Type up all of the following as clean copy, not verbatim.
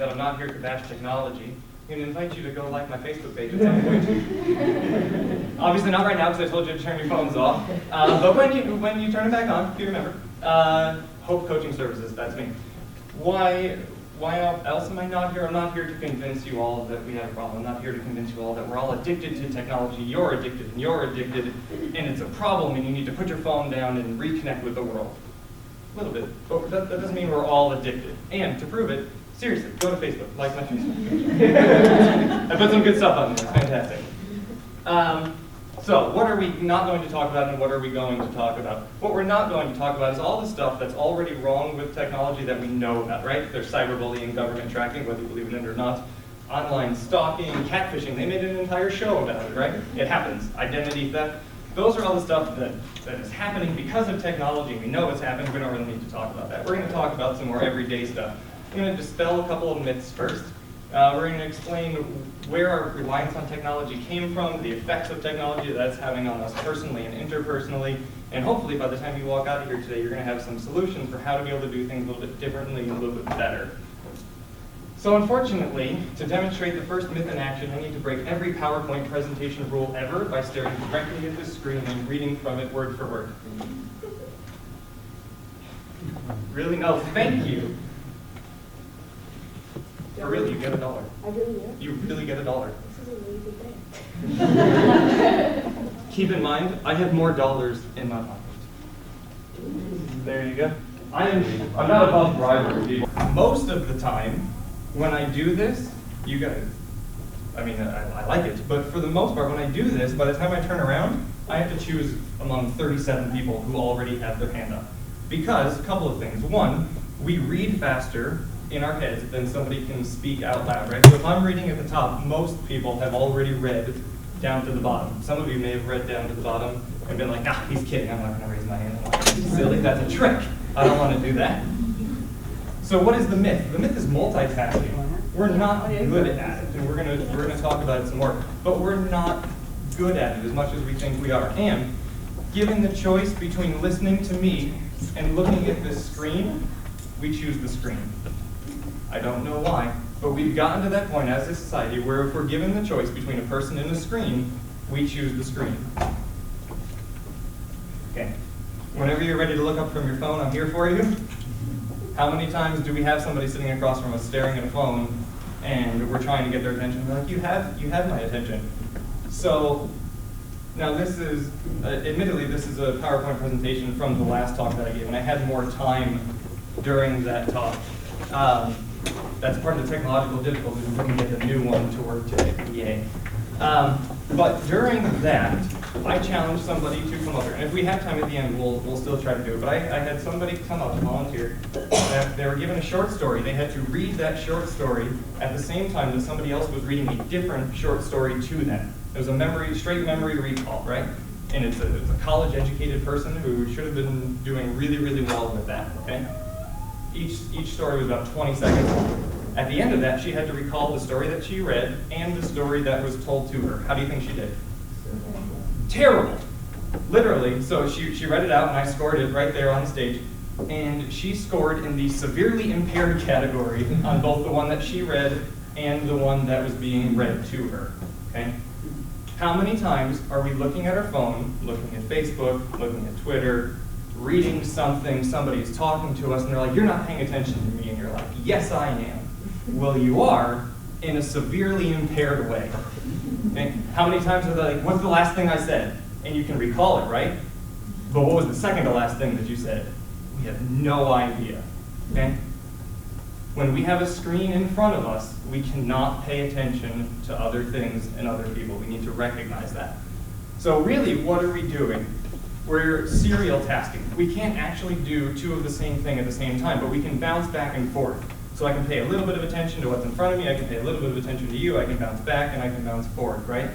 that I'm not here to bash technology. I'm going to invite you to go like my Facebook page at some point. Obviously not right now because I told you to turn your phones off. But when you turn it back on, if you remember, Hope Coaching Services, that's me. Why else am I not here? I'm not here to convince you all that we have a problem. I'm not here to convince you all that we're all addicted to technology. You're addicted and you're addicted, and it's a problem and you need to put your phone down and reconnect with the world. A little bit, but that doesn't mean we're all addicted. And to prove it, seriously, go to Facebook, like my Facebook. I put some good stuff on there, it's fantastic. So what are we not going to talk about and what are we going to talk about? What we're not going to talk about is all the stuff that's already wrong with technology that we know about, right? There's cyberbullying, government tracking, whether you believe in it or not, online stalking, catfishing. They made an entire show about it, right? It happens. Identity theft. Those are all the stuff that is happening because of technology. We know it's happening. We don't really need to talk about that. We're going to talk about some more everyday stuff. I'm going to dispel a couple of myths first. We're going to explain where our reliance on technology came from, the effects of technology that's having on us personally and interpersonally, and hopefully by the time you walk out of here today, you're going to have some solutions for how to be able to do things a little bit differently and a little bit better. So unfortunately, to demonstrate the first myth in action, I need to break every PowerPoint presentation rule ever by staring directly at the screen and reading from it word for word. Really? No, thank you. For real, you get $1. I really do. You really get $1. This is a really good thing. Keep in mind, I have more dollars in my pocket. There you go. I'm not above bribery, people. Most of the time, when I do this, you guys, I mean, I like it, but for the most part, when I do this, by the time I turn around, I have to choose among 37 people who already have their hand up. Because, a couple of things. One, we read faster in our heads than somebody can speak out loud, right? So if I'm reading at the top, most people have already read down to the bottom. Some of you may have read down to the bottom and been like, ah, he's kidding, I'm not gonna raise my hand. I'm like, silly, that's a trick. I don't wanna do that. So what is the myth? The myth is multitasking. We're not good at it, and we're gonna talk about it some more, but we're not good at it as much as we think we are. And given the choice between listening to me and looking at this screen, we choose the screen. I don't know why, but we've gotten to that point as a society where if we're given the choice between a person and a screen, we choose the screen. Okay. Whenever you're ready to look up from your phone, I'm here for you. How many times do we have somebody sitting across from us staring at a phone and we're trying to get their attention? We're like, you have my attention. So now this is, admittedly, this is a PowerPoint presentation from the last talk that I gave, and I had more time during that talk. That's part of the technological difficulties. We couldn't get the new one to work today. Yay. But during that, I challenged somebody to come up here. And if we have time at the end, we'll still try to do it. But I had somebody come up and volunteer. They were given a short story. They had to read that short story at the same time that somebody else was reading a different short story to them. It was a straight memory recall, right? And it's a college-educated person who should have been doing really, really well with that, okay? Each story was about 20 seconds long. At the end of that, she had to recall the story that she read and the story that was told to her. How do you think she did? Terrible. Literally. So she read it out, and I scored it right there on stage. And she scored in the severely impaired category on both the one that she read and the one that was being read to her. Okay? How many times are we looking at our phone, looking at Facebook, looking at Twitter, reading something, somebody's talking to us, and they're like, you're not paying attention to me, and you're like, yes, I am. Well, you are, in a severely impaired way. Okay? How many times are they like, what's the last thing I said? And you can recall it, right? But what was the second to last thing that you said? We have no idea. Okay? When we have a screen in front of us, we cannot pay attention to other things and other people. We need to recognize that. So really, what are we doing? We're serial tasking. We can't actually do two of the same thing at the same time, but we can bounce back and forth. So I can pay a little bit of attention to what's in front of me, I can pay a little bit of attention to you, I can bounce back, and I can bounce forward, right?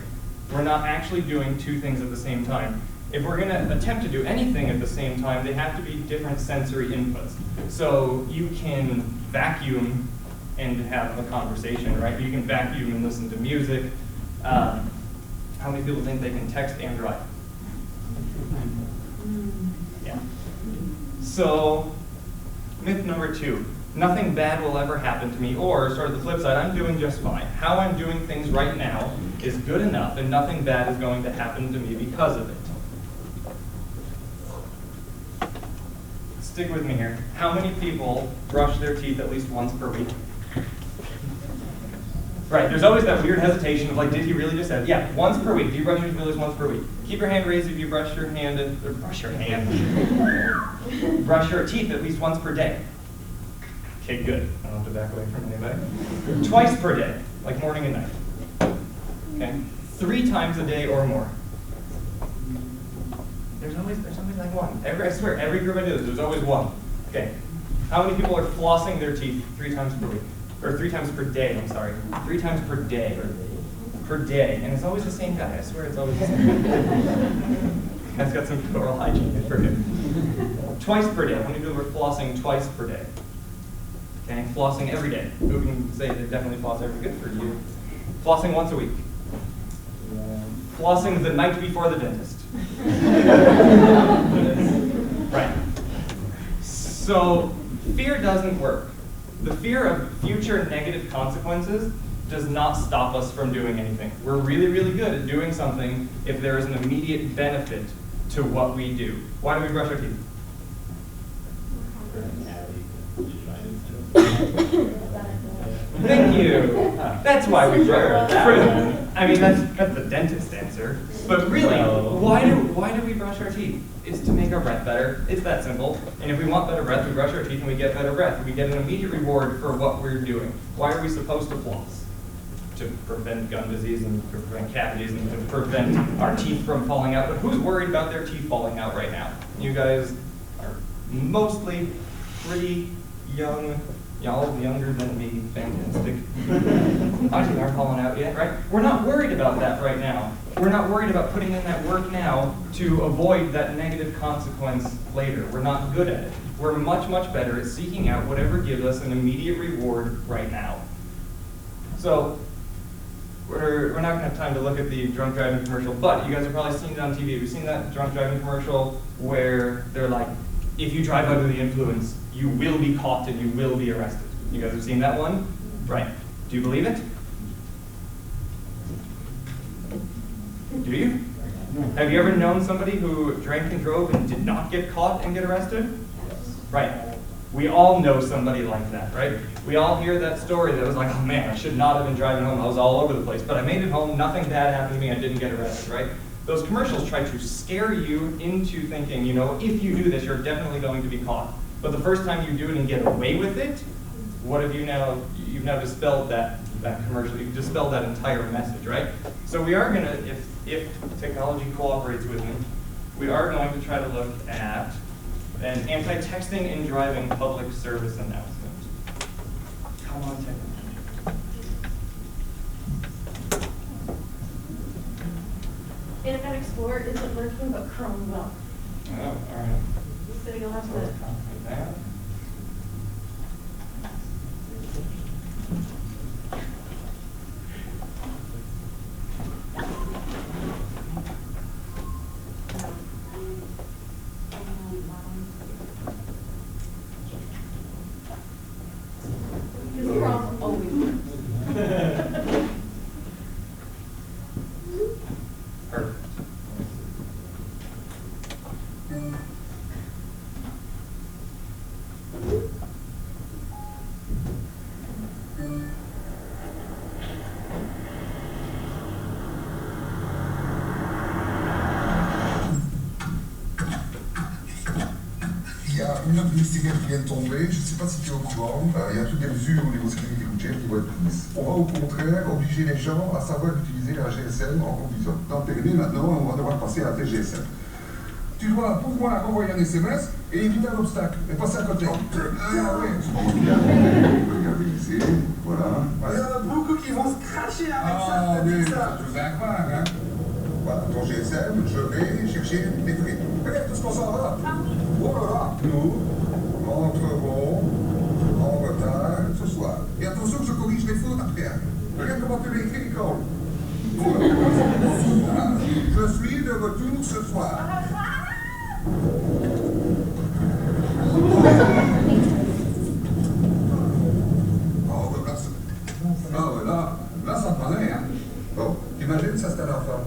We're not actually doing two things at the same time. If we're going to attempt to do anything at the same time, they have to be different sensory inputs. So you can vacuum and have a conversation, right? You can vacuum and listen to music. How many people think they can text and drive? Yeah. So, myth number 2. nothing bad will ever happen to me, or sort of the flip side, I'm doing just fine. How I'm doing things right now is good enough, and nothing bad is going to happen to me because of it. Stick with me here. How many people brush their teeth at least once per week? Right, there's always that weird hesitation of like, did he really just say it? Yeah, once per week. Do you brush your teeth at least once per week? Keep your hand raised if you brush your hand, or brush your hand. Brush your teeth at least once per day. Okay, good. I don't have to back away from anybody. Twice per day, like morning and night. Okay, 3 times a day or more. There's always like one. I swear, every group I do this, there's always one. Okay, how many people are flossing their teeth 3 times per week? Or 3 times per day, I'm sorry. 3 times per day. Per day. And it's always the same guy. I swear it's always the same guy. Guy's got some oral hygiene for him. Twice per day. How many people are flossing twice per day? Okay, flossing every day. Who can say they definitely floss every day? Good for you. Flossing once a week. Flossing the night before the dentist. Right. So, fear doesn't work. The fear of future negative consequences does not stop us from doing anything. We're really, really good at doing something if there is an immediate benefit to what we do. Why do we brush our teeth? Thank you. That's why we brush. I mean, that's the dentist answer. But really, why do we brush our teeth? It's to make our breath better. It's that simple. And if we want better breath, we brush our teeth and we get better breath. We get an immediate reward for what we're doing. Why are we supposed to floss? To prevent gum disease and to prevent cavities and to prevent our teeth from falling out. But who's worried about their teeth falling out right now? You guys are mostly pretty young. Y'all younger than me, fantastic. Actually, aren't falling out yet, right? We're not worried about that right now. We're not worried about putting in that work now to avoid that negative consequence later. We're not good at it. We're much, much better at seeking out whatever gives us an immediate reward right now. So, we're not going to have time to look at the drunk driving commercial, but you guys have probably seen it on TV. Have you seen that drunk driving commercial where they're like, if you drive under the influence, you will be caught and you will be arrested? You guys have seen that one? Right. Do you believe it? Do you? Have you ever known somebody who drank and drove and did not get caught and get arrested? Right. We all know somebody like that, right? We all hear that story that was like, oh man, I should not have been driving home. I was all over the place, but I made it home. Nothing bad happened to me. I didn't get arrested, right? Those commercials try to scare you into thinking, you know, if you do this, you're definitely going to be caught. But the first time you do it and get away with it, what have you now? You've now dispelled that commercial. You've dispelled that entire message, right? So we are gonna, if technology cooperates with me, we are going to try to look at an anti-texting and driving public service announcement. Come on, technology. Internet Explorer isn't working, but Chrome will. Oh, all right. So you'll have to. That. Because Chrome always works. Perfect. Il y a une note ministérielle qui vient de tomber, je ne sais pas si tu es au courant, il y a toutes des mesures au niveau sécurité routière qui vont être prises. On va au contraire obliger les gens à savoir utiliser la GSM en conduisant. Dans le permis maintenant, on va devoir passer à la TGSM. Tu dois pouvoir envoyer un SMS et éviter un obstacle, et passer à côté. Ah oui, je pense bien. Regardez ici, voilà. Il y en a beaucoup qui vont se cracher avec ça. Ah oui, tu vas croire, hein. Voilà, ton GSM, je vais chercher les frites. Regarde tout ce qu'on s'en va. Oh là là, nous entrerons en retard ce soir. Et attention que je corrige les fautes après. Regarde comment tu l'as écrit, Nicole. Voilà. Je suis de retour ce soir. minutes, ça c'est un enfant.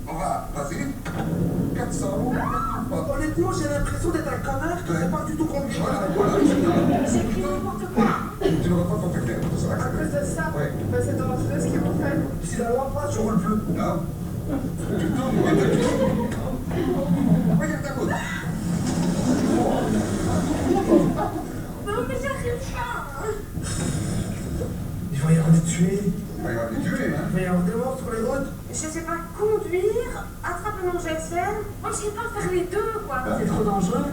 On va passer 400. Honnêtement, j'ai l'impression d'être un connard qui ne sait pas du tout conduire. Voilà. J'ai écrit n'importe quoi. Tu ne vas pas ton permis, ça va À cause de ça, Ouais. bah, c'est dangereux ce qu'ils m'ont fait. Si la loi passe, je roule plus. Non. Tu tournes, regarde ta gauche. Regarde ta gauche. Non, mais j'arrive pas. Il va y avoir des tués, Il va y avoir des tués, hein. il va y avoir des morts sur les routes. Je sais pas conduire, attraper mon GSM. Moi, je sais pas faire les deux, quoi. C'est trop dangereux.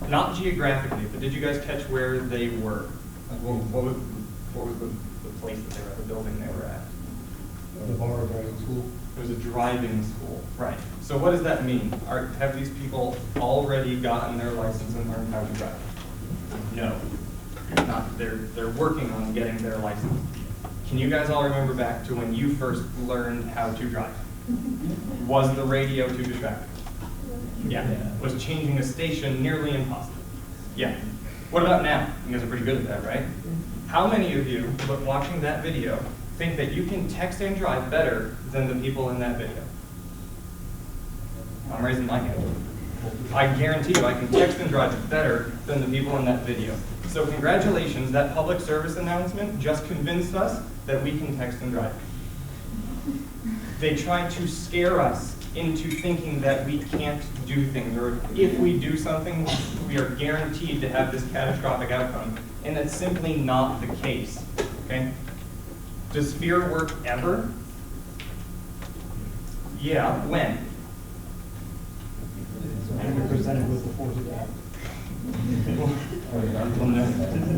Not geographically, but did you guys catch where they were? Like, what was the place that they were at, the building they were at? The bar driving school. It was a driving school, right. So what does that mean? Have these people already gotten their license and learned how to drive? No. Not, they're working on getting their license. Can you guys all remember back to when you first learned how to drive? Was the radio too distracting? Yeah. Was changing a station nearly impossible? Yeah. What about now? You guys are pretty good at that, right? How many of you, watching that video, think that you can text and drive better than the people in that video? I'm raising my hand. I guarantee you I can text and drive better than the people in that video. So congratulations, that public service announcement just convinced us that we can text and drive. They tried to scare us into thinking that we can't do things, or if we do something, we are guaranteed to have this catastrophic outcome. And that's simply not the case, okay? Does fear work ever? Yeah, when? And we're presented with the force of that.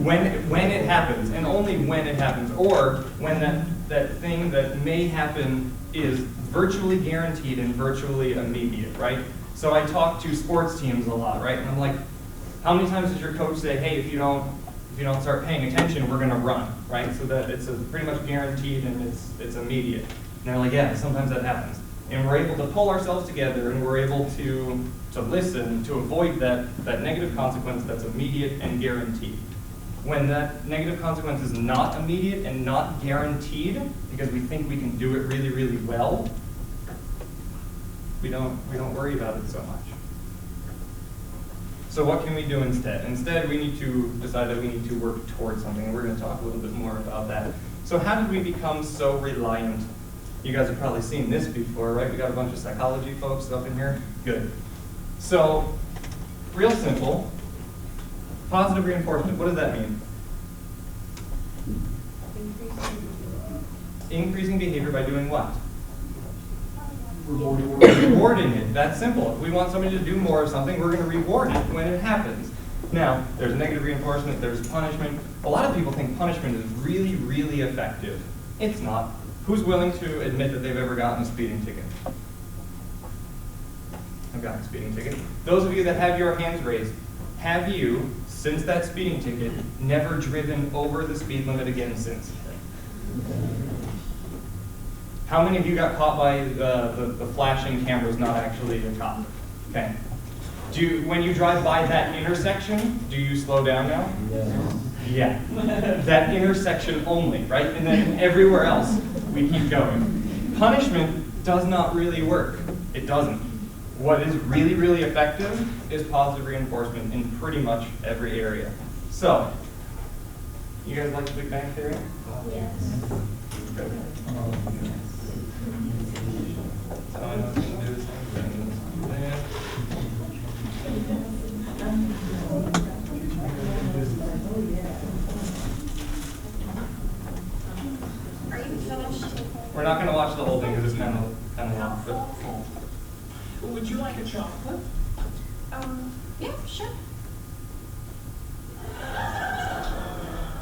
When it happens, and only when it happens, or when that thing that may happen is virtually guaranteed and virtually immediate, right? So I talk to sports teams a lot, right? And I'm like, how many times does your coach say, hey, if you don't start paying attention, we're gonna run, right? So that it's pretty much guaranteed and it's immediate. And they're like, yeah, sometimes that happens. And we're able to pull ourselves together and we're able to listen, to avoid that negative consequence that's immediate and guaranteed. When that negative consequence is not immediate and not guaranteed, because we think we can do it really, really well, we don't worry about it so much. So what can we do instead? Instead, we need to decide that we need to work towards something, and we're going to talk a little bit more about that. So how did we become so reliant? You guys have probably seen this before, right? We got a bunch of psychology folks up in here. Good. So, real simple, positive reinforcement, what does that mean? Increasing behavior by doing what? Rewarding it. That's simple. If we want somebody to do more of something, we're going to reward it when it happens. Now, there's negative reinforcement, there's punishment. A lot of people think punishment is really, really effective. It's not. Who's willing to admit that they've ever gotten a speeding ticket? I've gotten a speeding ticket. Those of you that have your hands raised, have you, since that speeding ticket, never driven over the speed limit again since? How many of you got caught by the flashing cameras not actually a cop? Okay. When you drive by that intersection, do you slow down now? Yeah. That intersection only, right? And then everywhere else, we keep going. Punishment does not really work. It doesn't. What is really, really effective is positive reinforcement in pretty much every area. So, you guys like the Big Bang Theory? Yes. Good. So I know it's going to do the same thing. Are you finished? We're not going to watch the whole thing because it's kind of long. But Would you like a chocolate? Yeah, sure.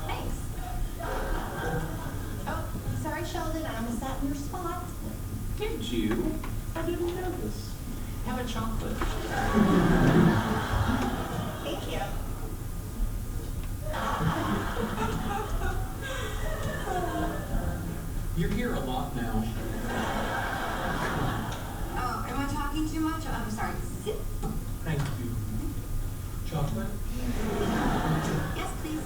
Thanks. Oh, sorry, Sheldon, I almost sat in your spot. Did you? I didn't notice. Have a chocolate. Thank you. You're here a lot now. Oh, am I talking too much? I'm sorry. Sit. Thank you. Chocolate? Yes, please.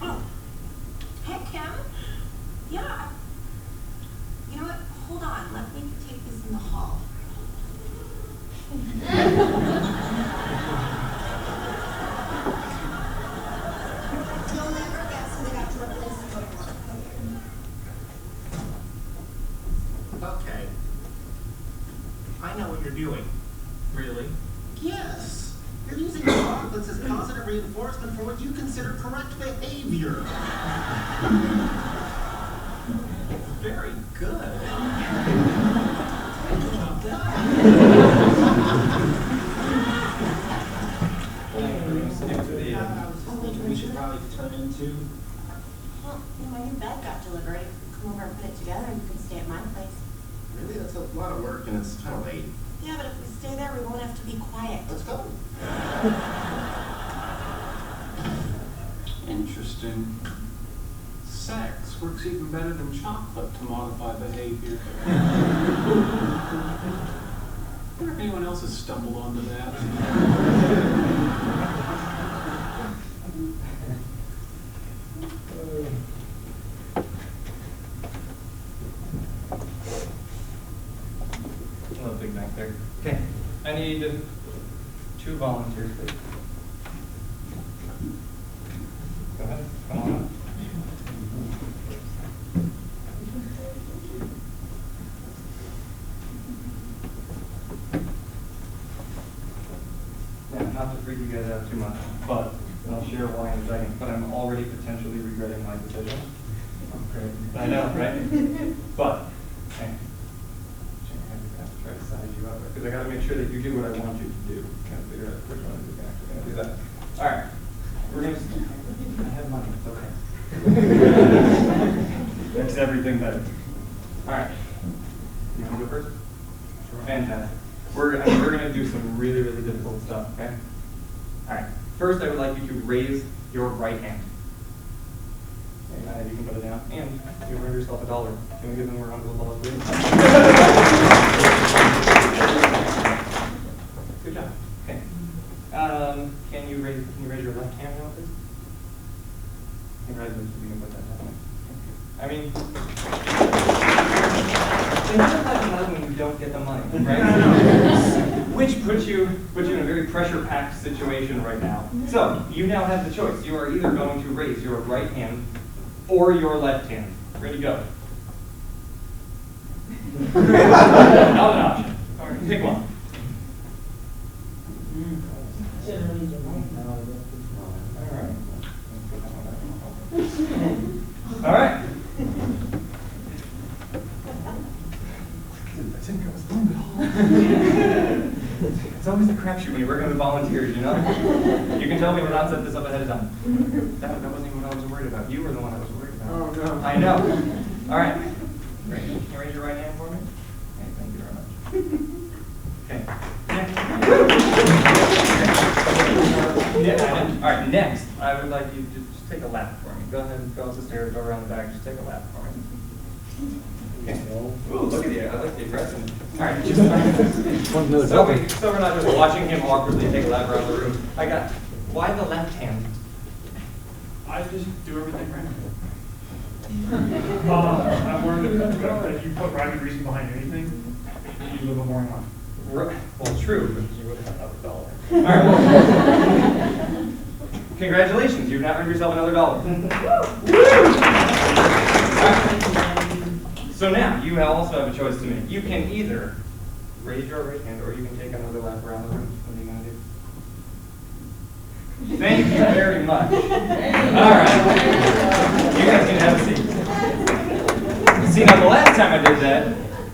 Oh. Hey, Kim? Yeah. You know what? Hold on. Let me take this in the hall. You'll never guess who they got to replace the toilet. Okay. I know what you're doing. Really? Yes. You're using chocolates as positive reinforcement for what you consider correct behavior. Very good. I was thinking we should probably turn into. Well, my new bed got delivered. Come over and put it together and you can stay at my place. Really? That's a lot of work and it's kind of late. Yeah, but if we stay there, we won't have to be quiet. Let's go. Interesting. Sex works even better than chocolate to modify behavior. I wonder if anyone else has stumbled onto that. A little big back there. Okay, I need 2 volunteers, please. Go ahead, come on up. Yeah, not to freak you guys out too much, but I'll share why in a second, but I'm already potentially regretting my decision. Okay. I know, right? But, hey, try to size you up, because I gotta make sure that you do what I want you to do. Gotta figure out which one is actually gonna do that. All right, we're gonna, I have money, it's okay. Makes everything better. All right, you wanna go first? Fantastic. We're gonna do some really, really difficult stuff, okay? All right, first I would like you to raise your right hand. You can put it down, and you earned yourself $1. Can we give them a round of applause, please? Good job. Okay. Can you raise your left hand now, please? Congratulations, you can put that down. I mean, it's not like money when you don't get the money, right? Which puts you in a very pressure-packed situation right now. So you now have the choice. You are either going to raise your right hand or your left hand. Ready, go. Not an option. All right, pick one. All right. It's always a crapshoot when you're working with volunteers, you know? You can tell me to not set this up ahead of time. That wasn't even what I was worried about. You were the one I was worried about. Oh, no. I know. All right. Great. Can you raise your right hand for me? Okay, thank you very much. Okay. All right, next, I would like you to just take a lap for me. Go ahead and go up the stairs, go around the back, just take a lap for me. Okay. Ooh, look at you. I like the aggression. All right, just so we're not just watching him awkwardly take a lap around the room. Why the left hand? I just do everything right. I've learned that if you put rhyme and reason behind anything, you live a boring life. Well, true, but you would have another $1. All right, well, congratulations, you've now earned yourself another $1. Right. So now, you also have a choice to make. You can either raise your right hand or you can take another lap around the room. What are you going to do? Thank you very much. All right. You guys can have a seat. See, now the last time I did that,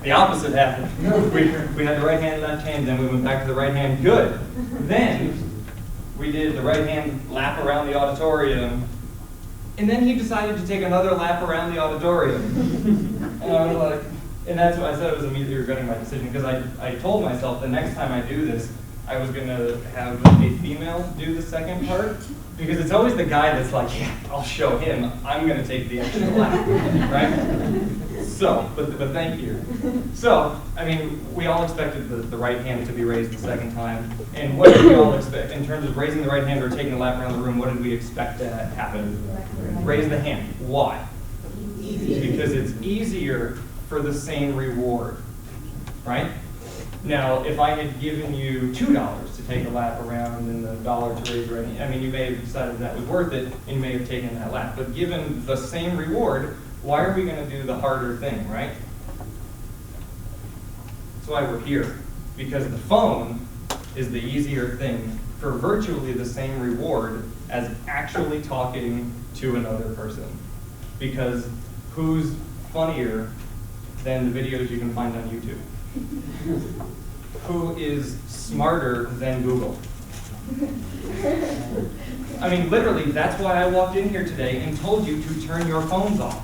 the opposite happened. We had the right hand, left hand, then we went back to the right hand. Good. Then we did the right hand lap around the auditorium, And then he decided to take another lap around the auditorium. And I was like, and that's why I said I was immediately regretting my decision, because I told myself the next time I do this, I was going to have a female do the second part, because it's always the guy that's like, yeah, I'll show him, I'm going to take the extra lap, right? So, but thank you. So, I mean, we all expected the right hand to be raised the second time, and what did we all expect, in terms of raising the right hand or taking a lap around the room, what did we expect to happen? Raise the hand. Why? Because it's easier for the same reward, right? Now, if I had given you $2 to take a lap around and $1 to raise your right hand, I mean, you may have decided that was worth it, and you may have taken that lap. But given the same reward, why are we going to do the harder thing, right? That's why we're here. Because the phone is the easier thing for virtually the same reward as actually talking to another person. Because who's funnier than the videos you can find on YouTube? Who is smarter than Google? I mean, literally, that's why I walked in here today and told you to turn your phones off.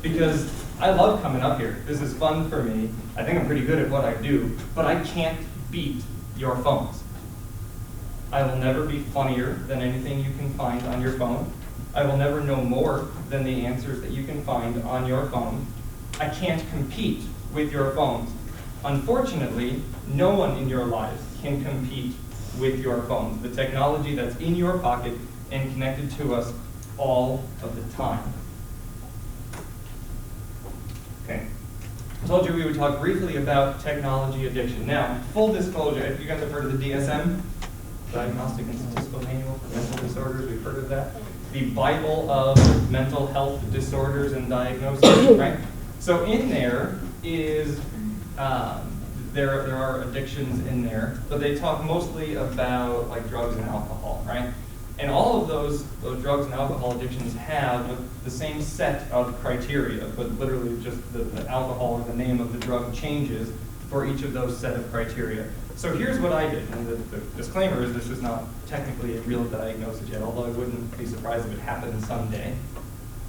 Because I love coming up here. This is fun for me. I think I'm pretty good at what I do, but I can't beat your phones. I will never be funnier than anything you can find on your phone. I will never know more than the answers that you can find on your phone. I can't compete with your phones. Unfortunately, no one in your lives can compete with your phones. The technology that's in your pocket and connected to us all of the time. Okay. I told you we would talk briefly about technology addiction. Now, full disclosure, if you guys have heard of the DSM, Diagnostic and Statistical Manual for Mental Disorders, we've heard of that. The Bible of mental health disorders and diagnoses, right? So in there is, there are addictions in there, but they talk mostly about like drugs and alcohol, right? And all of those drugs and alcohol addictions have the same set of criteria, but literally just the alcohol or the name of the drug changes for each of those set of criteria. So here's what I did, and the disclaimer is this is not technically a real diagnosis yet, although I wouldn't be surprised if it happened someday.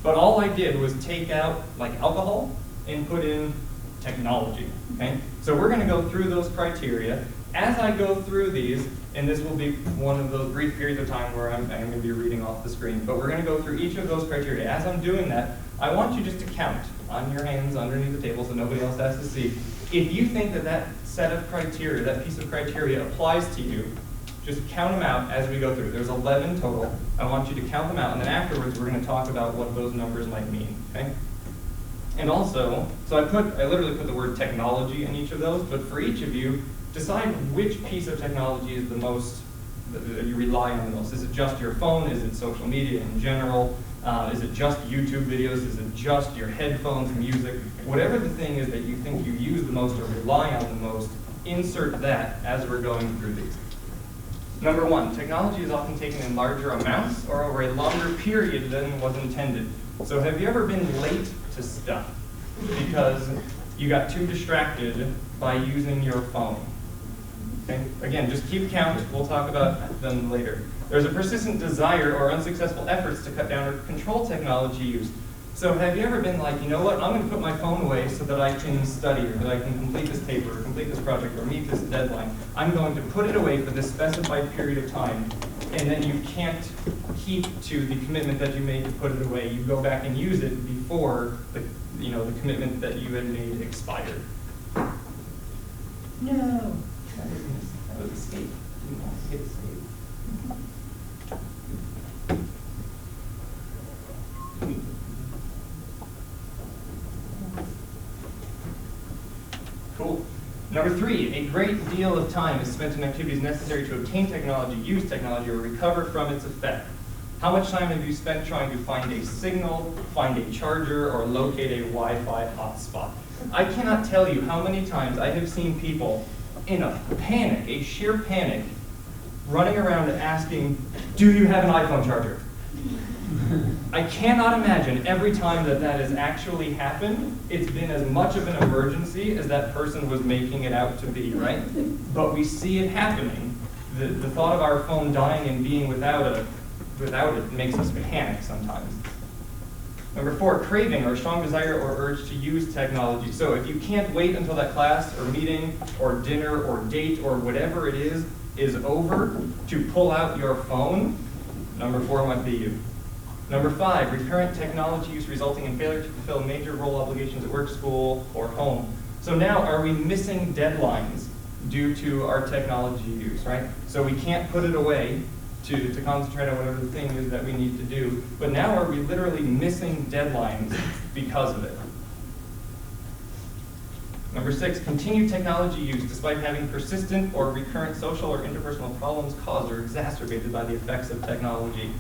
But all I did was take out like alcohol and put in technology, okay? So we're gonna go through those criteria. As I go through these, and this will be one of those brief periods of time where I'm gonna be reading off the screen, but we're gonna go through each of those criteria. As I'm doing that, I want you just to count on your hands underneath the table so nobody else has to see. If you think that that set of criteria, that piece of criteria applies to you, just count them out as we go through. There's 11 total. I want you to count them out, and then afterwards we're gonna talk about what those numbers might mean, okay? And also, so I literally put the word technology in each of those, but for each of you, decide which piece of technology is the most, that you rely on the most. Is it just your phone? Is it social media in general? Is it just YouTube videos? Is it just your headphones, music? Whatever the thing is that you think you use the most or rely on the most, insert that as we're going through these. Number one, technology is often taken in larger amounts or over a longer period than was intended. So have you ever been late to stuff because you got too distracted by using your phone? Okay? Again, just keep count. We'll talk about them later. There's a persistent desire or unsuccessful efforts to cut down or control technology use. So have you ever been like, you know what, I'm going to put my phone away so that I can study or that I can complete this paper or complete this project or meet this deadline. I'm going to put it away for this specified period of time, and then you can't keep to the commitment that you made to put it away. You go back and use it before the commitment that you had made expired. No. That was escape. You want to hit escape. Cool. Number three, a great deal of time is spent in activities necessary to obtain technology, use technology, or recover from its effect. How much time have you spent trying to find a signal, find a charger, or locate a Wi-Fi hotspot? I cannot tell you how many times I have seen people in a panic, a sheer panic, running around asking, do you have an iPhone charger? I cannot imagine every time that has actually happened, it's been as much of an emergency as that person was making it out to be, right? But we see it happening. The thought of our phone dying and being without it makes us panic sometimes. Number 4, craving or strong desire or urge to use technology. So if you can't wait until that class or meeting or dinner or date or whatever it is over to pull out your phone, number 4 might be you. Number 5, recurrent technology use resulting in failure to fulfill major role obligations at work, school, or home. So now, are we missing deadlines due to our technology use, right? So we can't put it away to concentrate on whatever the thing is that we need to do, but now are we literally missing deadlines because of it? Number 6, continued technology use despite having persistent or recurrent social or interpersonal problems caused or exacerbated by the effects of technology.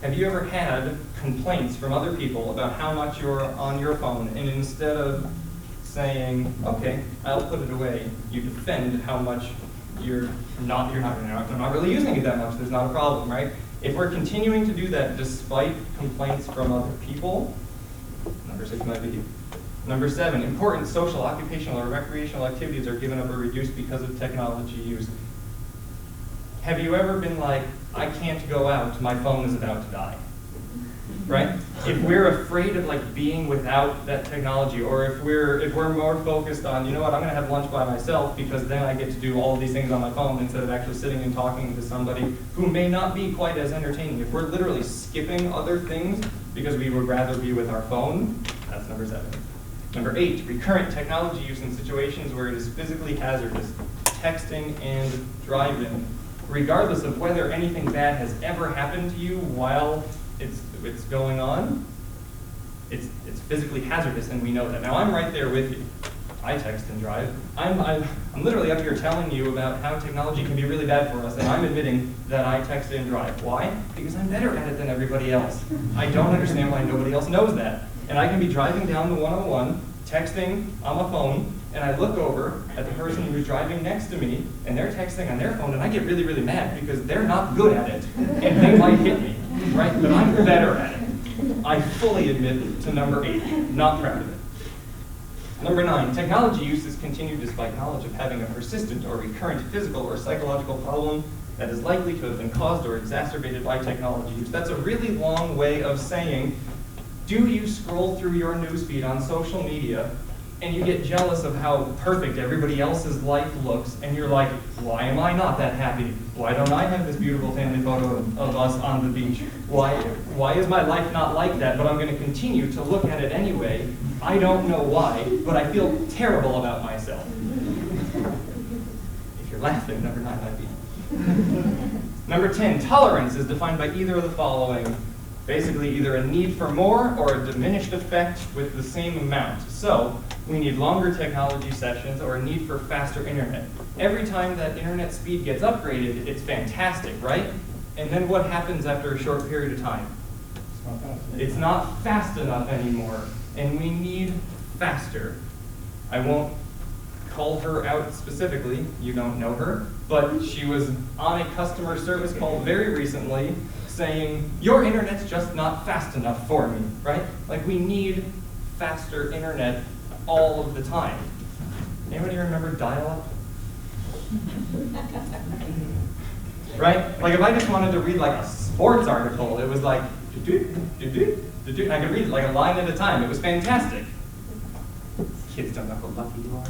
Have you ever had complaints from other people about how much you're on your phone, and instead of saying, okay, I'll put it away, you defend how much you're not really using it that much, there's not a problem, right? If we're continuing to do that despite complaints from other people, number 6 might be you. Number 7, important social, occupational, or recreational activities are given up or reduced because of technology use. Have you ever been like, I can't go out, my phone is about to die? Right? If we're afraid of like being without that technology, or if we're more focused on, you know what, I'm gonna have lunch by myself because then I get to do all of these things on my phone instead of actually sitting and talking to somebody who may not be quite as entertaining. If we're literally skipping other things because we would rather be with our phone, that's number 7. Number 8, recurrent technology use in situations where it is physically hazardous, texting and driving. Regardless of whether anything bad has ever happened to you while it's going on, it's physically hazardous, and we know that. Now, I'm right there with you. I text and drive. I'm literally up here telling you about how technology can be really bad for us, and I'm admitting that I text and drive. Why? Because I'm better at it than everybody else. I don't understand why nobody else knows that. And I can be driving down the 101, texting on my phone, and I look over at the person who's driving next to me, and they're texting on their phone, and I get really, really mad because they're not good at it, and they might hit me, right? But I'm better at it. I fully admit to number 8, not proud of it. Number 9, technology use is continued despite knowledge of having a persistent or recurrent physical or psychological problem that is likely to have been caused or exacerbated by technology use. That's a really long way of saying, do you scroll through your newsfeed on social media and you get jealous of how perfect everybody else's life looks, and you're like, why am I not that happy? Why don't I have this beautiful family photo of us on the beach? Why is my life not like that, but I'm going to continue to look at it anyway? I don't know why, but I feel terrible about myself. If you're laughing, number 9 might be. Number 10, tolerance is defined by either of the following. Basically, either a need for more or a diminished effect with the same amount. So, we need longer technology sessions or a need for faster internet. Every time that internet speed gets upgraded, it's fantastic, right? And then what happens after a short period of time? It's not fast enough anymore, and we need faster. I won't call her out specifically, you don't know her, but she was on a customer service call very recently saying, your internet's just not fast enough for me, right? Like, we need faster internet all of the time. Anybody remember dial-up? Right? Like, if I just wanted to read like a sports article, it was like, I could read like a line at a time. It was fantastic. Kids don't know how lucky you are.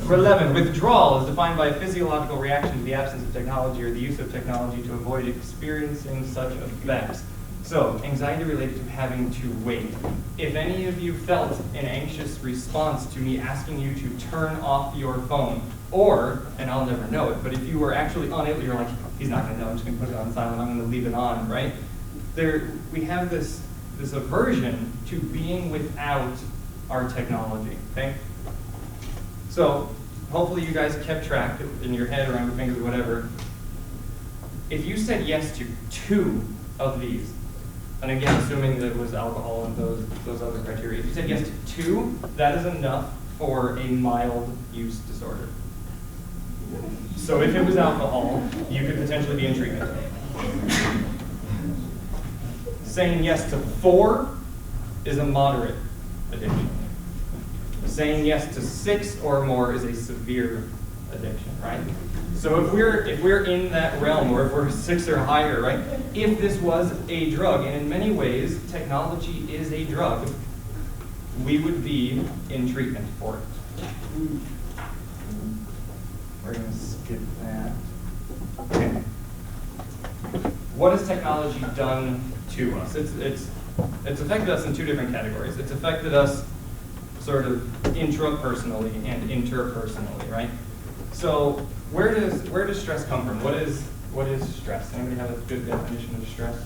Number 11, withdrawal is defined by a physiological reaction to the absence of technology or the use of technology to avoid experiencing such effects. So, anxiety related to having to wait. If any of you felt an anxious response to me asking you to turn off your phone, or, and I'll never know it, but if you were actually unable, you're like, he's not going to know, I'm just going to put it on silent, I'm going to leave it on, right? We have this aversion to being without our technology, okay? So, hopefully you guys kept track in your head or on your fingers or whatever. If you said yes to 2 of these, and again, assuming that it was alcohol and those other criteria, if you said yes to 2, that is enough for a mild use disorder. So if it was alcohol, you could potentially be in treatment. Saying yes to 4 is a moderate addiction. Saying yes to 6 or more is a severe addiction, right? So if we're in that realm, or if we're 6 or higher, right? If this was a drug, and in many ways technology is a drug, we would be in treatment for it. We're going to skip that. Okay. What has technology done to us? It's affected us in 2 different categories. It's affected us sort of intrapersonally and interpersonally, right? So where does stress come from? What is stress? Anybody have a good definition of stress?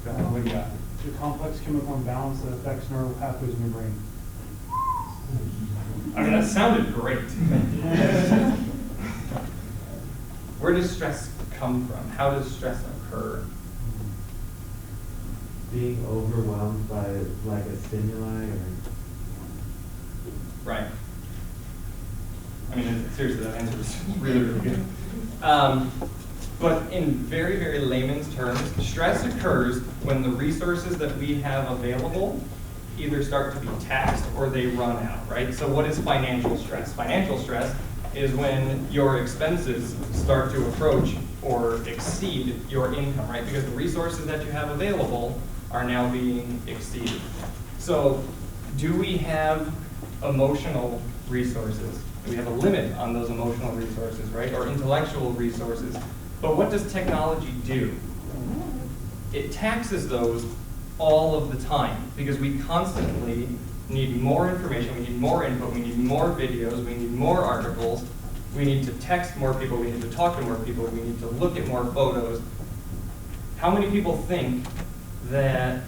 Go ahead, what do you got? The complex chemical imbalance that affects neural pathways in your brain. I mean, that sounded great. Where does stress come from? How does stress occur? Being overwhelmed by like a stimuli or... Right. I mean, seriously, that answer is really, really good. But in very, very layman's terms, stress occurs when the resources that we have available either start to be taxed or they run out, right? So what is financial stress? Financial stress is when your expenses start to approach or exceed your income, right? Because the resources that you have available are now being exceeded. So do we have emotional resources? Do we have a limit on those emotional resources, right? Or intellectual resources? But what does technology do? It taxes those all of the time because we constantly need more information, we need more input, we need more videos, we need more articles, we need to text more people, we need to talk to more people, we need to look at more photos. How many people think that,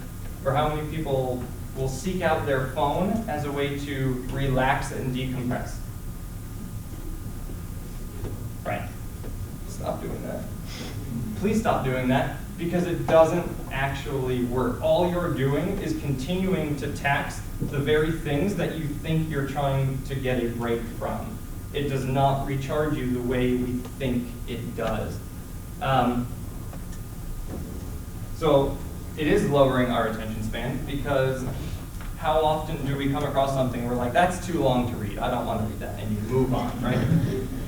or how many people will seek out their phone as a way to relax and decompress? Right. Stop doing that. Please stop doing that because it doesn't actually work. All you're doing is continuing to tax the very things that you think you're trying to get a break from. It does not recharge you the way we think it does. So it is lowering our attention span because how often do we come across something and we're like, that's too long to read, I don't want to read that, and you move on, right?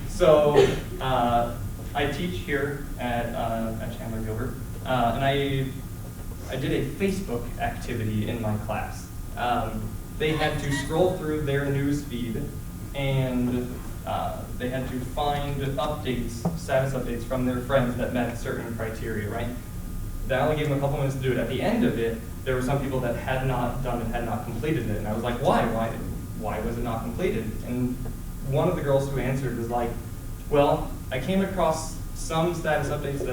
So I teach here at Chandler-Gilbert, and I did a Facebook activity in my class. They had to scroll through their news feed and they had to find updates, status updates from their friends that met certain criteria, right? I only gave them a couple minutes to do it. At the end of it, there were some people that had not done it, had not completed it, and I was like, why? Why was it not completed? And one of the girls who answered was like, well, I came across some status updates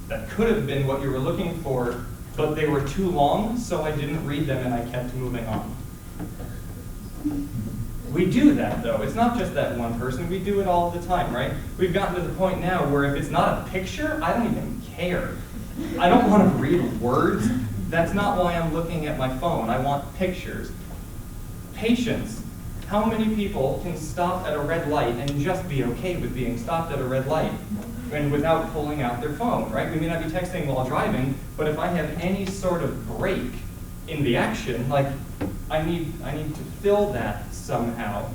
that could have been what you were looking for, but they were too long, so I didn't read them and I kept moving on. We do that though. It's not just that one person. We do it all the time, right? We've gotten to the point now where if it's not a picture, I don't even care. I don't want to read words. That's not why I'm looking at my phone. I want pictures. Patience. How many people can stop at a red light and just be okay with being stopped at a red light and without pulling out their phone, right? We may not be texting while driving, but if I have any sort of break in the action, like I need to fill that somehow.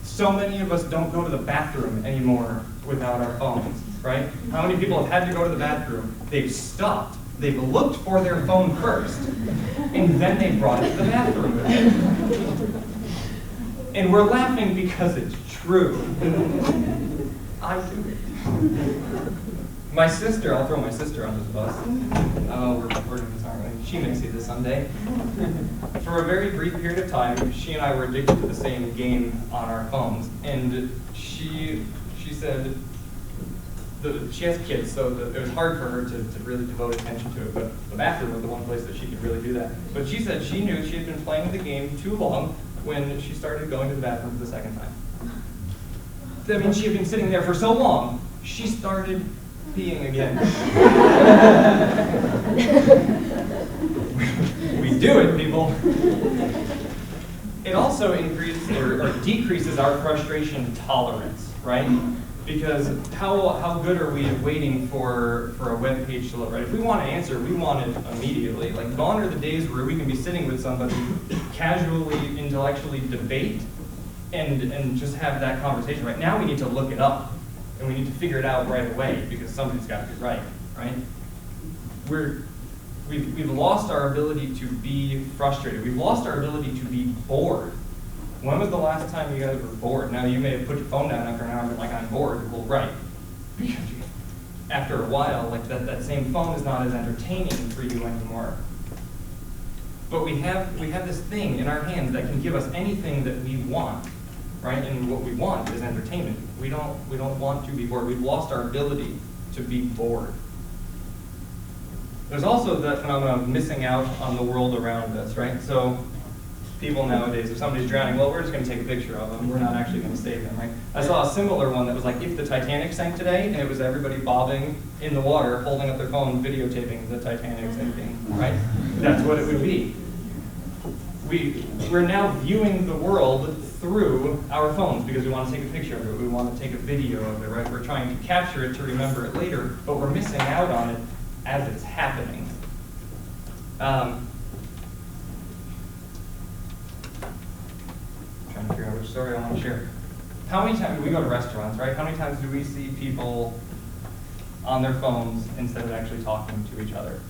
So many of us don't go to the bathroom anymore without our phones, right? How many people have had to go to the bathroom? They've stopped. They've looked for their phone first, and then they brought it to the bathroom with them. And we're laughing because it's true. I do it. My sister, I'll throw my sister on this bus. Oh, we're recording this, aren't we? She may see this someday. For a very brief period of time, she and I were addicted to the same game on our phones. And she said, she has kids, so it was hard for her to really devote attention to it, but the bathroom was the one place that she could really do that. But she said she knew she had been playing the game too long when she started going to the bathroom for the second time. I mean, she had been sitting there for so long, she started peeing again. We do it, people. It also increases or decreases our frustration tolerance, right? Because how good are we at waiting for a web page to load, right? If we want an answer, we want it immediately. Like, gone are the days where we can be sitting with somebody, casually, intellectually debate, and just have that conversation. Right now we need to look it up, and we need to figure it out right away, because somebody's got to be right, right? We've lost our ability to be frustrated. We've lost our ability to be bored. When was the last time you guys were bored? Now, you may have put your phone down after an hour and been like, I'm bored. Well, right. Because after a while, like that same phone is not as entertaining for you anymore. But we have this thing in our hands that can give us anything that we want, right? And what we want is entertainment. We don't want to be bored. We've lost our ability to be bored. There's also the phenomenon of missing out on the world around us, right? So people nowadays, if somebody's drowning, well, we're just going to take a picture of them. We're not actually going to save them, right? I saw a similar one that was like, if the Titanic sank today, and it was everybody bobbing in the water, holding up their phone, videotaping the Titanic sinking, right? That's what it would be. We're now viewing the world through our phones because we want to take a picture of it. We want to take a video of it, right? We're trying to capture it to remember it later, but we're missing out on it as it's happening. Trying to figure out which story I want to share. How many times, we go to restaurants, right? How many times do we see people on their phones instead of actually talking to each other,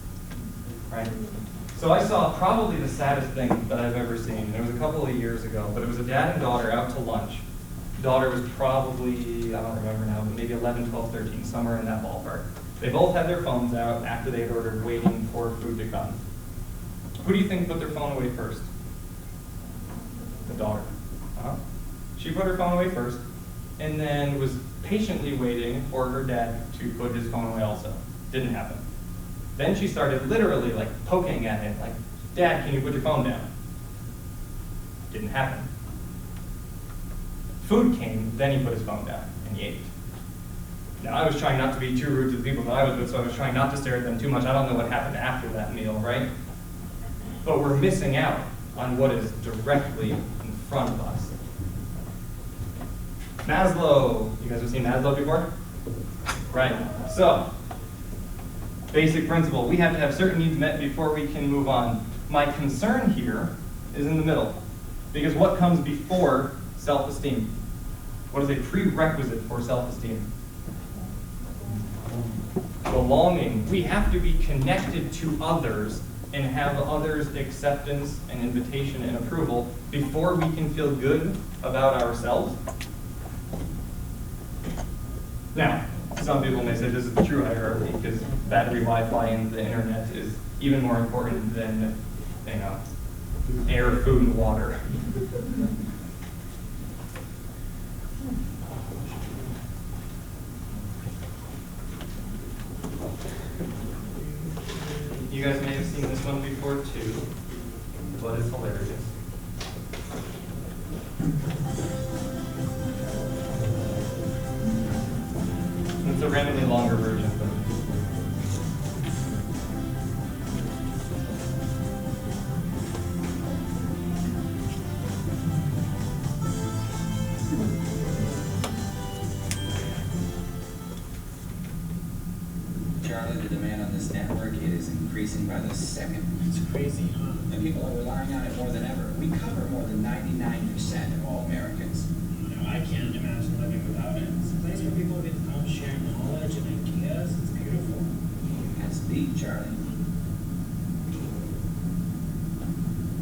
right? So I saw probably the saddest thing that I've ever seen. It was a couple of years ago, but it was a dad and daughter out to lunch. Daughter was probably, I don't remember now, but maybe 11, 12, 13, somewhere in that ballpark. They both had their phones out after they had ordered, waiting for food to come. Who do you think put their phone away first? The daughter. She put her phone away first, and then was patiently waiting for her dad to put his phone away also. Didn't happen. Then she started literally like poking at him, like, Dad, can you put your phone down? Didn't happen. Food came, then he put his phone down, and he ate. Now, I was trying not to be too rude to the people that I was with, so I was trying not to stare at them too much. I don't know what happened after that meal, right? But we're missing out on what is directly in front of us. Maslow, you guys have seen Maslow before? Right, so, basic principle, we have to have certain needs met before we can move on. My concern here is in the middle, because what comes before self-esteem? What is a prerequisite for self-esteem? Belonging. We have to be connected to others and have others' acceptance and invitation and approval before we can feel good about ourselves. Now, some people may say this is the true hierarchy because battery, Wi-Fi, and the internet is even more important than, air, food, and water. You guys may have seen this one before too, but it's hilarious. It's a randomly longer version, but Charlie, the demand on this network is increasing by the second. It's crazy, huh? And people are relying on it more than ever. We cover more than 99% of all Americans. I can't imagine living without it. It's a place where people get to come share knowledge and ideas. It's beautiful. That's deep, Charlie.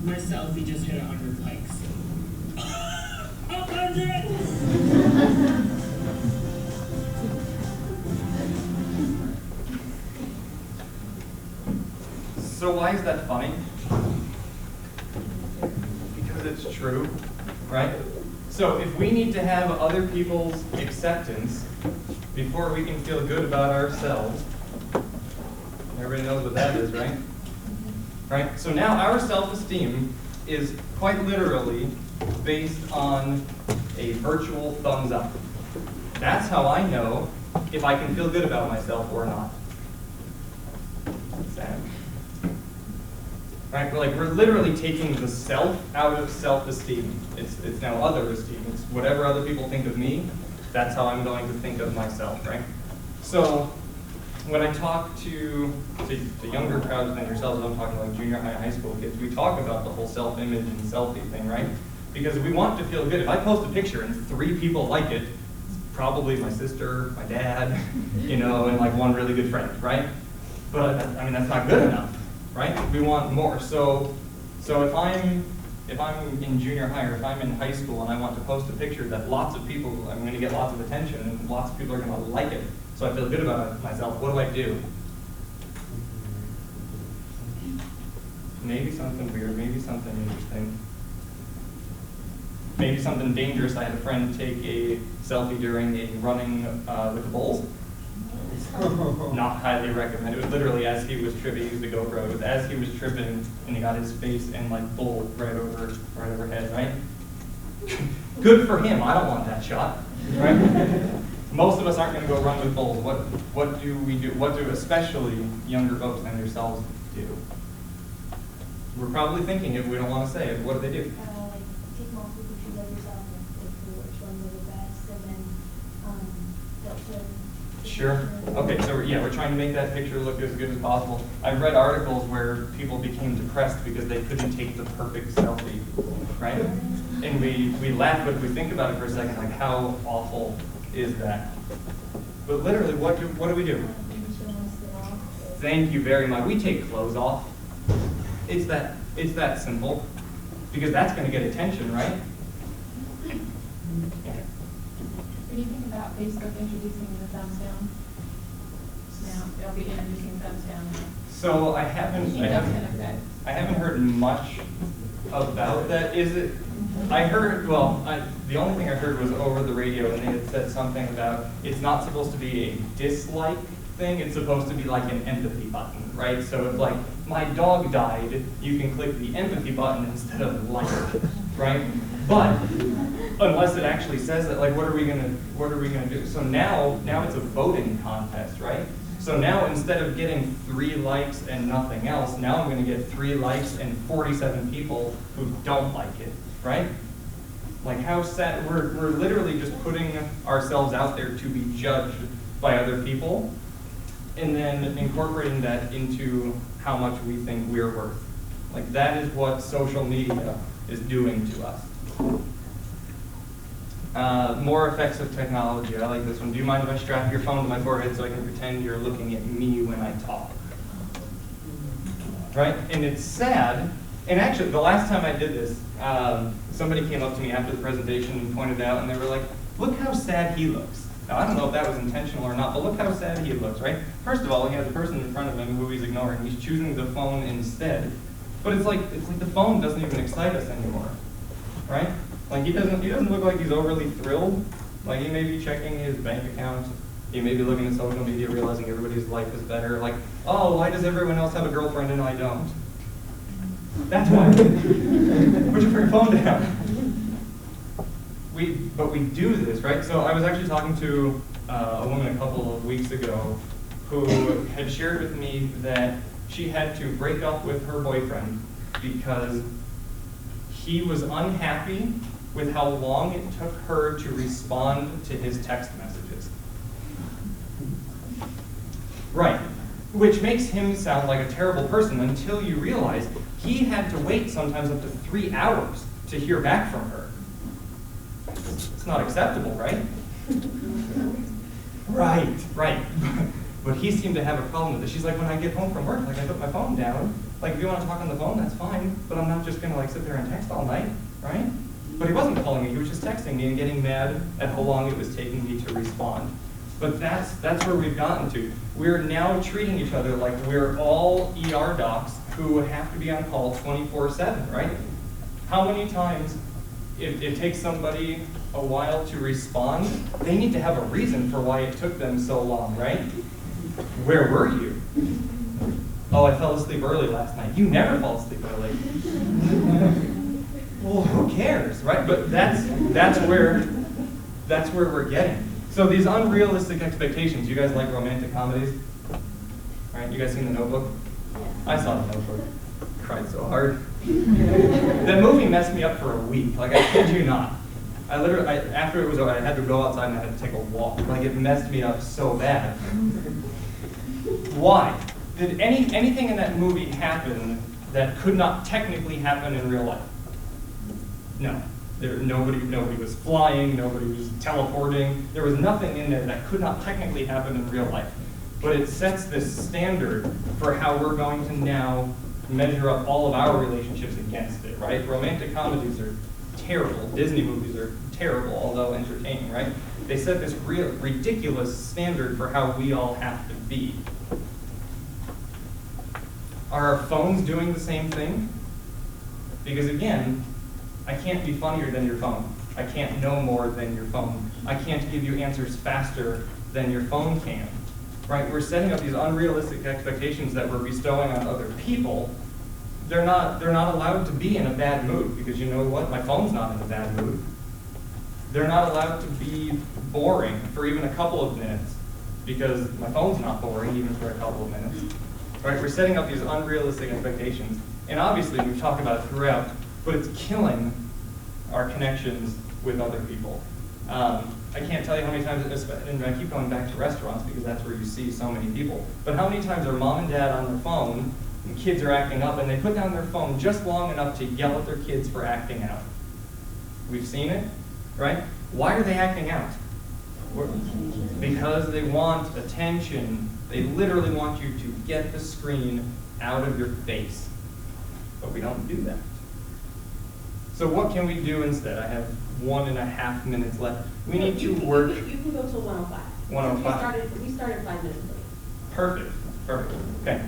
My selfie just hit 100 likes. 100! so why is that funny? Because it's true, right? So if we need to have other people's acceptance before we can feel good about ourselves, everybody knows what that is, right? Right? So now our self-esteem is quite literally based on a virtual thumbs up. That's how I know if I can feel good about myself or not. Sad. Right? We're literally taking the self out of self-esteem. It's now other esteem. It's whatever other people think of me, that's how I'm going to think of myself, right? So when I talk to younger crowds than yourselves, I'm talking like junior high, high school kids, we talk about the whole self-image and selfie thing, right? Because we want to feel good. If I post a picture and 3 people like it, it's probably my sister, my dad, you know, and like one really good friend, right? But I mean, that's not good enough, right? We want more. So if I'm in junior high or if I'm in high school and I want to post a picture that lots of people, I'm going to get lots of attention and lots of people are going to like it, so I feel good about myself, what do? Maybe something weird, maybe something interesting. Maybe something dangerous. I had a friend take a selfie during a running with the bulls. Not highly recommended. It was literally as he was tripping, he used the GoPro. It was as he was tripping and he got his face and like bull right overhead, right? Good for him. I don't want that shot, right? Most of us aren't going to go run with bulls. What do we do? What do especially younger folks than yourselves do? We're probably thinking it. We don't want to say it. What do they do? Like take multiple pictures of yourself and look for which ones are the best, and then filter. Sure. Okay, so yeah, we're trying to make that picture look as good as possible. I've read articles where people became depressed because they couldn't take the perfect selfie, right? And we laugh, but if we think about it for a second, like how awful is that? But literally, what do we do? Thank you very much. We take clothes off. It's that simple, because that's going to get attention, right? Yeah. What do you think about Facebook introducing the thumbs down? Now they'll be introducing thumbs down now. So I haven't heard much about that. Is it? I heard. Well, the only thing I heard was over the radio, and they had said something about it's not supposed to be a dislike thing. It's supposed to be like an empathy button, right? So if like my dog died, you can click the empathy button instead of like, right? But unless it actually says that, like, what are we gonna do? So now it's a voting contest, right? So now instead of getting 3 likes and nothing else, now I'm gonna get 3 likes and 47 people who don't like it, right? Like how sad, we're literally just putting ourselves out there to be judged by other people, and then incorporating that into how much we think we're worth. Like that is what social media is doing to us. More effects of technology. I like this one. Do you mind if I strap your phone to my forehead so I can pretend you're looking at me when I talk? Right? And it's sad. And actually, the last time I did this, somebody came up to me after the presentation and pointed out, and they were like, look how sad he looks. Now, I don't know if that was intentional or not, but look how sad he looks, right? First of all, he has a person in front of him who he's ignoring. He's choosing the phone instead. But it's like the phone doesn't even excite us anymore, right? Like he doesn't look like he's overly thrilled. Like he may be checking his bank account. He may be looking at social media, realizing everybody's life is better. Like, oh, why does everyone else have a girlfriend and I don't? That's why. Put your phone down. But we do this, right? So I was actually talking to a woman a couple of weeks ago who had shared with me that she had to break up with her boyfriend because he was unhappy with how long it took her to respond to his text messages. Right, which makes him sound like a terrible person until you realize he had to wait sometimes up to 3 hours to hear back from her. It's not acceptable, right? Right. But he seemed to have a problem with it. She's like, when I get home from work, like I put my phone down. Like if you want to talk on the phone, that's fine. But I'm not just gonna like sit there and text all night, right? But he wasn't calling me. He was just texting me and getting mad at how long it was taking me to respond. But that's where we've gotten to. We're now treating each other like we're all ER docs who have to be on call 24/7, right? How many times it takes somebody a while to respond, they need to have a reason for why it took them so long, right? Where were you? Oh, I fell asleep early last night. You never fall asleep early. Well, who cares, right? But that's where we're getting. So these unrealistic expectations. You guys like romantic comedies? Right? You guys seen The Notebook? I saw The Notebook. Cried so hard. That movie messed me up for a week. Like I kid you not. I literally, after it was over, I had to go outside and I had to take a walk. Like it messed me up so bad. Why? Did anything in that movie happen that could not technically happen in real life? No. Nobody was flying, nobody was teleporting. There was nothing in there that could not technically happen in real life. But it sets this standard for how we're going to now measure up all of our relationships against it, right? Romantic comedies are terrible. Disney movies are terrible, although entertaining, right? They set this real ridiculous standard for how we all have to be. Are our phones doing the same thing? Because again, I can't be funnier than your phone. I can't know more than your phone. I can't give you answers faster than your phone can. Right? We're setting up these unrealistic expectations that we're bestowing on other people. They're not allowed to be in a bad mood, because you know what? My phone's not in a bad mood. They're not allowed to be boring for even a couple of minutes, because my phone's not boring even for a couple of minutes. Right? We're setting up these unrealistic expectations. And obviously, we've talked about it throughout, but it's killing our connections with other people. I can't tell you how many times, and I keep going back to restaurants because that's where you see so many people, but how many times are mom and dad on their phone and kids are acting up and they put down their phone just long enough to yell at their kids for acting out? We've seen it, right? Why are they acting out? Because they want attention. They literally want you to get the screen out of your face. But we don't do that. So what can we do instead? I have 1.5 minutes left. We need to work. You can go till 1:05. 1:05. We started 5 minutes late. Perfect. Okay.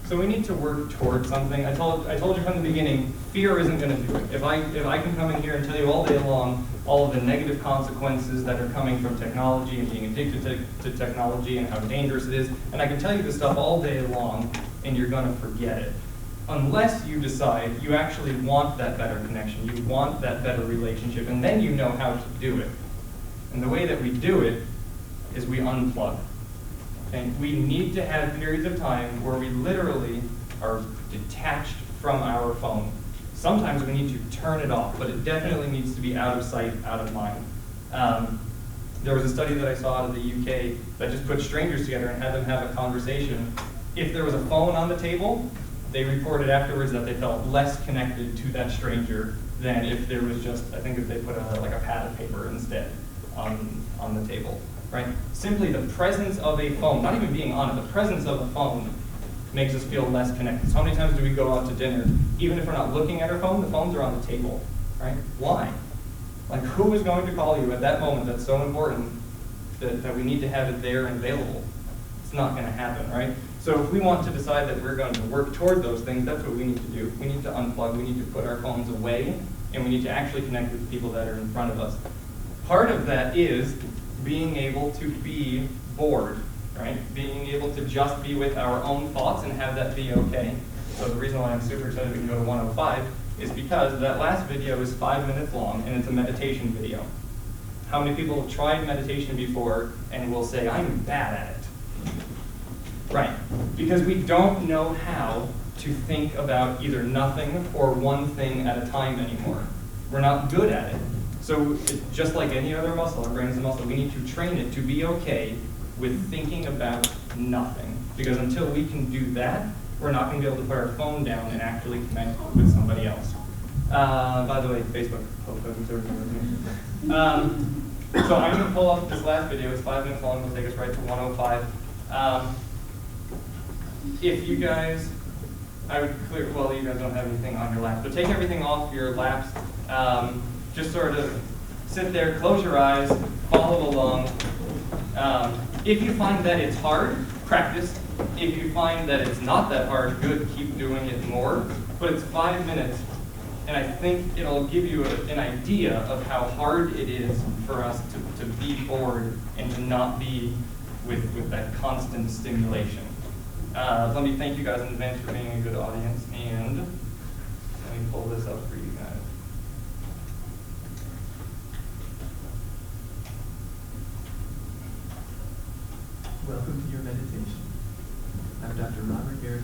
So we need to work towards something. I told you from the beginning, fear isn't going to do it. If I can come in here and tell you all day long all of the negative consequences that are coming from technology and being addicted to technology and how dangerous it is, and I can tell you this stuff all day long, and you're going to forget it. Unless you decide you actually want that better connection, you want that better relationship, and then you know how to do it. And the way that we do it is we unplug. Okay? We need to have periods of time where we literally are detached from our phone. Sometimes we need to turn it off, but it definitely needs to be out of sight, out of mind. There was a study that I saw out of the UK that just put strangers together and had them have a conversation. If there was a phone on the table, they reported afterwards that they felt less connected to that stranger than if there was just, I think if they put like a pad of paper instead on the table, right? Simply the presence of a phone, not even being on it, the presence of a phone makes us feel less connected. So how many times do we go out to dinner, even if we're not looking at our phone, the phones are on the table, right? Why? Like, who is going to call you at that moment that's so important that we need to have it there and available? It's not going to happen, right? So if we want to decide that we're going to work toward those things, that's what we need to do. We need to unplug, we need to put our phones away, and we need to actually connect with the people that are in front of us. Part of that is being able to be bored, right? Being able to just be with our own thoughts and have that be okay. So the reason why I'm super excited we can go to 105 is because that last video is 5 minutes long, and it's a meditation video. How many people have tried meditation before and will say, I'm bad at it? Right, because we don't know how to think about either nothing or one thing at a time anymore. We're not good at it. So just like any other muscle, our brain is a muscle, we need to train it to be okay with thinking about nothing. Because until we can do that, we're not going to be able to put our phone down and actually connect with somebody else. By the way, Facebook. So I'm going to pull up this last video. It's 5 minutes long. It'll take us right to 105. If you guys, I would clear, well, you guys don't have anything on your laps, but take everything off your laps. Just sort of sit there, close your eyes, follow along. If you find that it's hard, practice. If you find that it's not that hard, good, keep doing it more. But it's 5 minutes, and I think it'll give you an idea of how hard it is for us to be bored and to not be with that constant stimulation. Let me thank you guys in advance for being a good audience, and let me pull this up for you guys. Welcome to your meditation. I'm Dr. Robert Garrett.